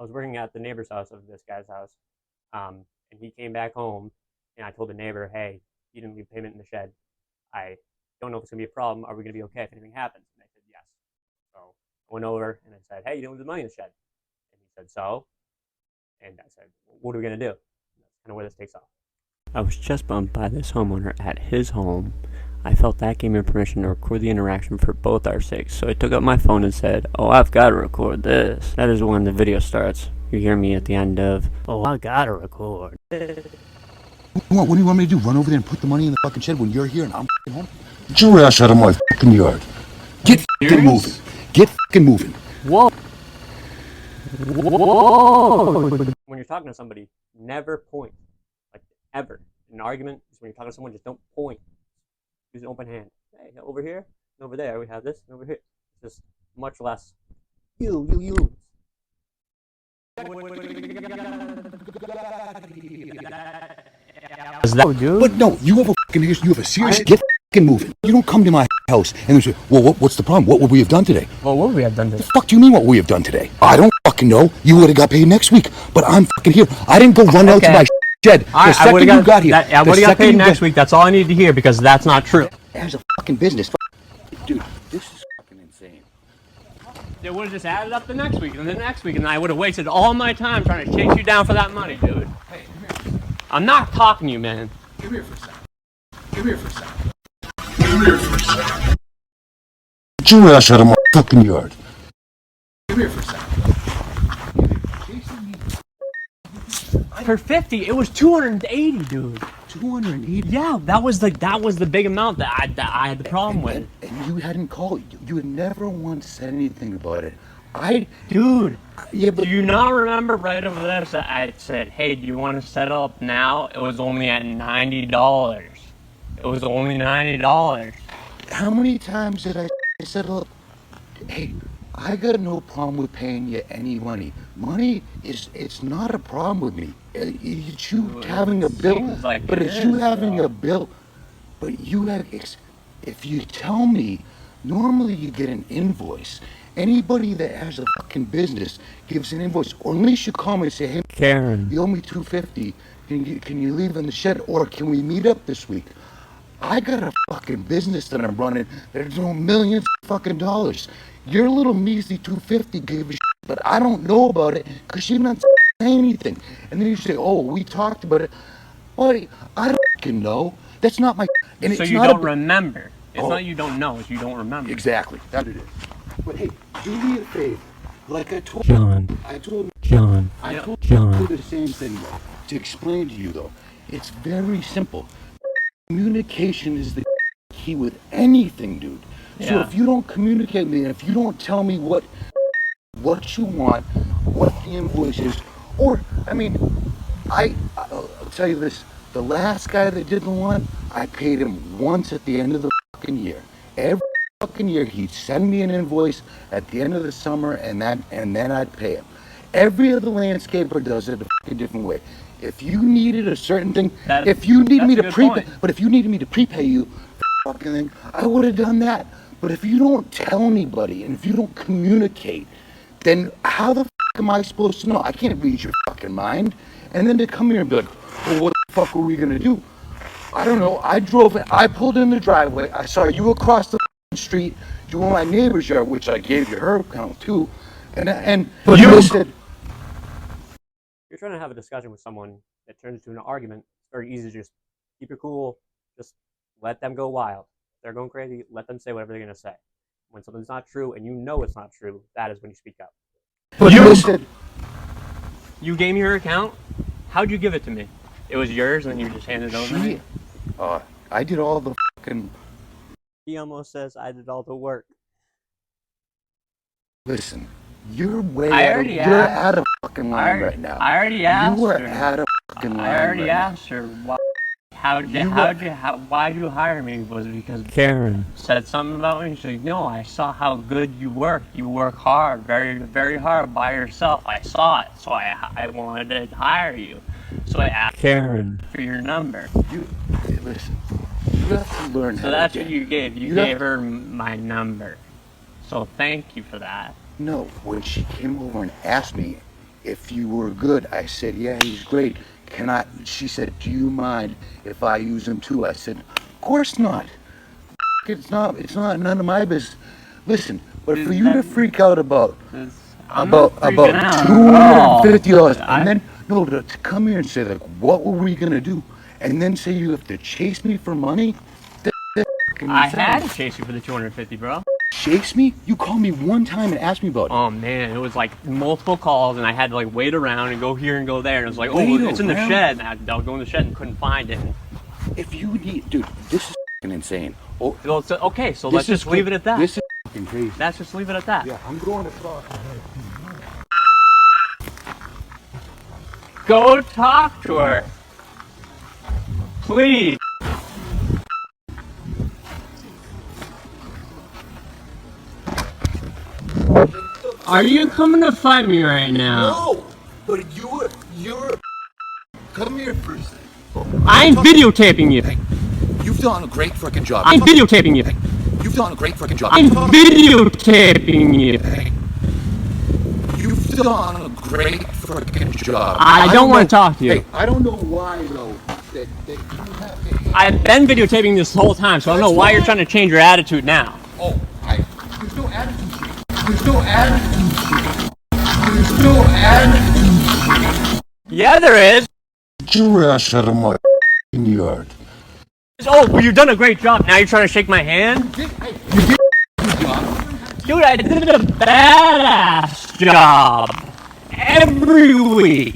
was working at the neighbor's house of this guy's house, and he came back home, and I told the neighbor, "Hey, you didn't leave payment in the shed. I don't know if it's gonna be a problem. Are we gonna be okay if anything happens?" And they said yes. So I went over and I said, "Hey, you didn't leave the money in the shed." And he said, "So?" And I said, "What are we gonna do?" And that's kind of where this takes off. I was chest bumped by this homeowner at his home. I felt that gave me permission to record the interaction for both our sakes, so I took up my phone and said, "Oh, I've got to record this." That is when the video starts. You hear me at the end of, "Oh, I gotta record." What do you want me to do? Run over there and put the money in the fucking shed when you're here and I'm home? Get your ass out of my fucking yard. Get fucking moving. Get fucking moving. Whoa. Whoa. When you're talking to somebody, never point. Like, ever. In an argument, when you're talking to someone, just don't point. Use an open hand. Hey, over here, and over there, we have this, and over here. Just much less. You. Is that dude? But no, you have a serious. Get fucking moving. You don't come to my house and say, "Well, what's the problem? What would we have done today?" Well, what would we have done today? The fuck do you mean what we have done today? I don't fucking know. You would have got paid next week, but I'm fucking here. I didn't go run out to my shed the second you got here. I would have got paid next week. That's all I need to hear because that's not true. As a fucking business, dude, this is fucking insane. They would have just added up the next week and the next week, and I would have wasted all my time trying to chase you down for that money, dude. Hey, come here. I'm not talking to you, man. Come here for a second. Come here for a second. Come here for a second. Get your ass out of my fucking yard. Come here for a second. For 50, it was 280, dude. 280? Yeah, that was the big amount that I had the problem with. And you hadn't called. You had never once said anything about it. Dude, yeah, but do you not remember right over there that I said, "Hey, do you want to settle up now?" It was only at $90. It was only $90. how many times did I settle up? Hey, I got no problem with paying you any money. Money it's not a problem with me. It's you having a bill, but it's you having a bill. But you have, if you tell me, normally you get an invoice. Anybody that has a fucking business gives an invoice, or at least you call me and say, "Hey, Karen, you owe me $250. Can you leave in the shed, or can we meet up this week?" I got a fucking business that I'm running that's doing millions of fucking dollars. Your little measly $250 gave a shit, but I don't know about it because you're not saying anything. And then you say, "Oh, we talked about it." Buddy, I don't fucking know. That's not my. And so it's you not don't remember. It's Oh. not you don't know, it's you don't remember. Exactly. That's what it is. But hey, do me a favor. Like I told John. I told John. I told John. you the same thing though. To explain to you though, it's very simple. Communication is the key with anything, dude. So Yeah. if you don't communicate with me, and if you don't tell me what you want, what the invoice is, or I mean, I'll tell you this: the last guy that did the one, I paid him once at the end of the fucking year. Every fucking year, he'd send me an invoice at the end of the summer, and then I'd pay him. Every other landscaper does it a fucking different way. If you needed a certain thing, if you needed me to prepay, but if you needed me to prepay you for fucking thing, I would have done that. But if you don't tell anybody and if you don't communicate, then how the fuck am I supposed to know? I can't read your fucking mind. And then to come here and be like, "Well, what the fuck are we gonna do?" I don't know. I pulled in the driveway. I saw you across the street doing my neighbor's yard, which I gave you her account too. And you said, You're trying to have a discussion with someone that turns into an argument. It's very easy to just keep it cool, just let them go wild. If they're going crazy, let them say whatever they're gonna say. When something's not true and you know it's not true, that is when you speak up. but you said, You gave me your account? How'd you give it to me? It was yours and you just handed it over to me? I did all the fucking. He almost says I did all the work. Listen, you're way I out of, already you're asked. out of fucking line right now. I already asked You are her. out of fucking line I already right now. asked her why'd you hire me? Was it because Karen said something about me? She's like, "No, I saw how good you work. You work hard, very, very hard by yourself. I saw it, so I wanted to hire you. So I asked Karen for your number." Hey, listen, you have to learn how So that's to what you gave. You gave her my number. So thank you for that. No, when she came over and asked me, if you were good. I said, yeah, he's great. She said, do you mind if I use him too? I said, of course not. It's not none of my business. Listen, but for you to freak out about $250, and then to come here and say like, what were we gonna do, and then say you have to chase me for money. I had to chase you for the 250, bro. Chase me? You called me one time and asked me about it. Oh man, it was like multiple calls, and I had to like wait around and go here and go there, and it was like, oh, it's in the shed. And I'll go in the shed and couldn't find it. If you need, dude, this is insane. Oh, okay, so let's just leave it at that. This is crazy. Let's just leave it at that. Yeah, I'm going to talk. Go talk to her, please. Are you coming to fight me right now? No, but you're. Come here first. I'm videotaping you. Hey, you've done a great freaking job. I'm videotaping you. Hey, you've done a great freaking job. I'm videotaping you. Hey, you've done a great freaking job. I don't want to talk to you. Hey, I don't know why though. That you have to. I've been videotaping this whole time, so I don't know why you're trying to change your attitude now. Oh, there's no attitude shit. There's no attitude shit. There's no attitude shit. Yeah, there is. Get your ass out of my yard. Oh, well, you've done a great job. Now you're trying to shake my hand? You did a good job. Dude, I did a badass job every week.